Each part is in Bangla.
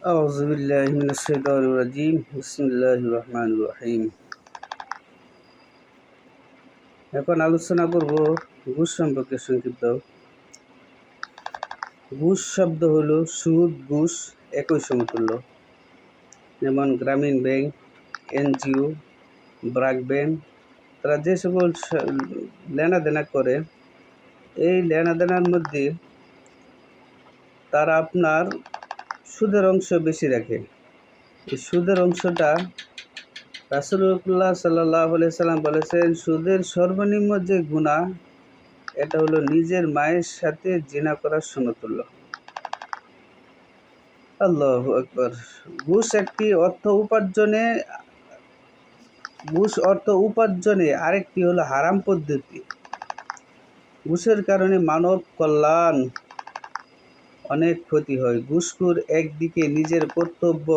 أعوذ بالله من الشيطان الرجيم بسم الله الرحمن الرحيم। এখন আলোচনা করব ঘুষ সম্পর্কে সংক্ষিপ্ত। ঘুষ শব্দ হলো সুদ, ঘুষ একই সমতুল্য। যেমন গ্রামীণ ব্যাংক, এনজিও, ব্র্যাক ব্যাংক, তারা যে সকল লেনাদেনা করে, এই লেনাদেনার মধ্যে তারা আপনার সুদের অংশ বেশি রাখে। এই সুদের অংশটা রাসূলুল্লাহ সাল্লাল্লাহু আলাইহি সাল্লাম বলেছেন, সুদের সর্বনিম্ন যে গুনাহ, এটা হলো নিজের মায়ের সাথে জিনা করার সমতুল্য। আল্লাহু আকবার। ঘুষ অর্থ উপার্জনে আরেকটি হলো হারাম পদ্ধতি। ঘুষের কারণে মানব কল্যাণ অনেক ক্ষতি হয়। ঘুষখোর একদিকে নিজের কর্তব্য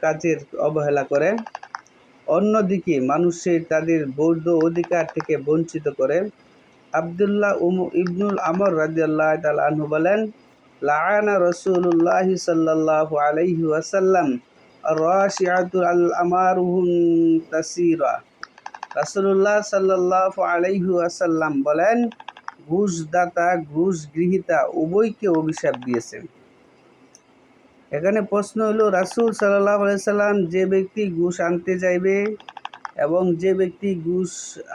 কাজের অবহেলা করে, অন্যদিকে মানুষের তাদের বৈধ অধিকার থেকে বঞ্চিত করে। আব্দুল্লাহ ইবনুল আমর রাদিয়াল্লাহু তাআলা আনহু বলেন, লাআনা রাসূলুল্লাহ সাল্লাল্লাহু আলাইহি ওয়াসাল্লাম আর-রাশিআতু আল-আমারুহুন তাসীরা। রাসূলুল্লাহ সাল্লাল্লাহু আলাইহি ওয়াসাল্লাম বলেন, ঘুষদাতা, ঘুষ গ্রহীতা উভয়কে অভিশাপ দিয়েছেন। এখানে প্রশ্ন হলো, রাসূল সাল্লাল্লাহু আলাইহি সাল্লাম যে ব্যক্তি ঘুষ আনতে যাইবে এবং যে ব্যক্তি ঘুষ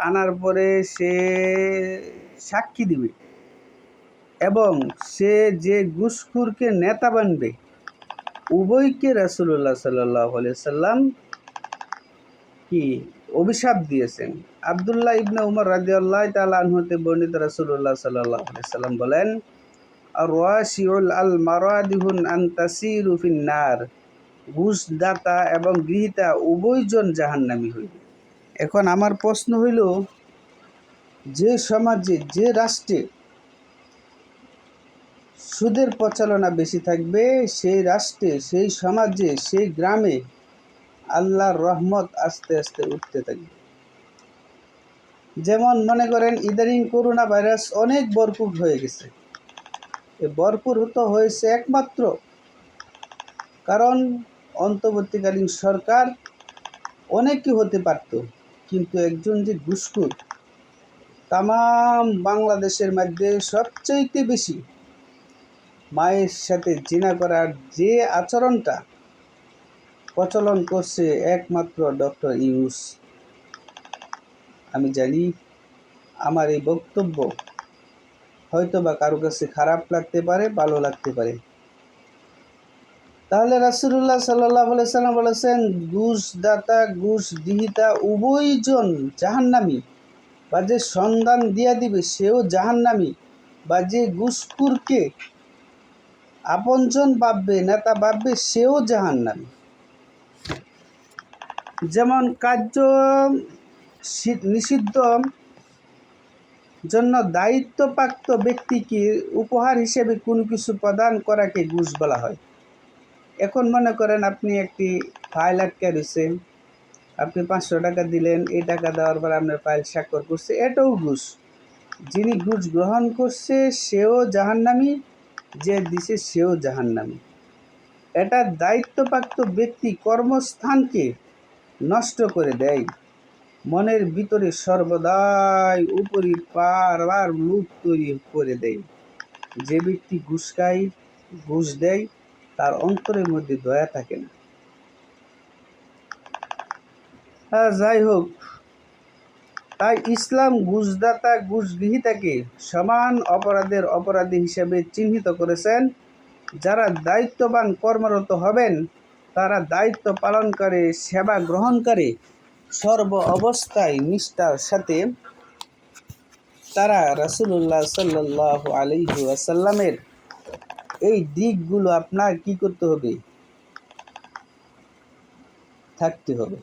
আনার পরে সে সাক্ষী দিবে এবং সে যে ঘুষখোরকে নেতা বানবে, উভয়কে রাসূলুল্লাহ সাল্লাল্লাহু আলাইহি সাল্লাম কি অভিশাপ দিয়েছেন। আব্দুল্লাহ ইবনে উমর রাদিয়াল্লাহু তাআলা আনহু হতে বর্ণিত, রাসূলুল্লাহ সাল্লাল্লাহু আলাইহি সাল্লাম বলেন, আর-রাশিউল আল-মারাদিহুন আন তাসিরু ফিন-নার। ঘুষদাতা এবং গৃহীতা উভয়জন জাহান্নামী হইবে। এখন আমার প্রশ্ন হইল, যে সমাজে, যে রাষ্ট্রে সুদের প্রচলনা বেশি থাকবে, সেই রাষ্ট্রে, সেই সমাজে, সেই গ্রামে আল্লাহর রহমত আস্তে আস্তে উঠতে থাকবে। যেমন মনে করেন, ইদানিং করোনা ভাইরাস অনেক ভরপুর হয়ে গেছে। এই ভরপুর হয়েছে একমাত্র কারণ অন্তর্বর্তীকালীন সরকার অনেকই হতে পারত, কিন্তু একজন যে ঘুষখোর, তামাম বাংলাদেশের মধ্যে সবচাইতে বেশি মায়ের সাথে জিনা করার যে আচরণটা প্রচলন করছে, একমাত্র ডক্টর ইউনূস। আমি জানি আমার এই বক্তব্য হয়তো বা কারো কাছে খারাপ লাগতে পারে, ভালো লাগতে পারে। তাহলে রাসূলুল্লাহ সাল্লাল্লাহু আলাইহি সাল্লাম বলেছেন, ঘুষদাতা, ঘুষ গৃহীতা উভয়জন জাহান্নামী, বা যে সন্ধান দিয়া দিবে সেও জাহান্নামী, বা যে ঘুষখোরকে আপনজন ভাববে, নেতা ভাববে, সেও জাহান্নামী। যেমন কার্য নিষিদ্ধ জন্য দায়িত্বপ্রাপ্ত ব্যক্তিকে উপহার হিসেবে কোনো কিছু প্রদান করাকে ঘুষ বলা হয়। এখন মনে করেন, আপনি একটি ফাইল আটকে রয়েছে, আপনি 500 টাকা দিলেন, এই টাকা দেওয়ার পর আপনার ফাইল স্বাক্ষর করছে, এটাও ঘুষ। যিনি ঘুষ গ্রহণ করছে সেও জাহান্নামী, যে দিছে সেও জাহান্নামী। এটা দায়িত্বপ্রাপ্ত ব্যক্তি কর্মস্থানকে নষ্ট করে দেয়, মনের ভিতরে সর্বদাই উপরি পারবার লোভ তৈরি করে দেয়। যে ব্যক্তি ঘুষ খায়, ঘুষ দেয়, তার অন্তরের মধ্যে দয়া থাকে না। যাই হোক, তাই ইসলাম ঘুষদাতা, ঘুষ গ্রহীতাকে সমান অপরাধের অপরাধী হিসেবে চিহ্নিত করেছেন। যারা দায়িত্ববান কর্মরত হবেন, তারা দায়িত্ব পালন করে, সেবা গ্রহণ করে, সর্ব অবস্থায় নিষ্ঠার সাথে তারা রাসূলুল্লাহ সাল্লাল্লাহু আলাইহি ওয়াসাল্লামের এই দিকগুলো আপনার কি করতে হবে, থাকতে হবে।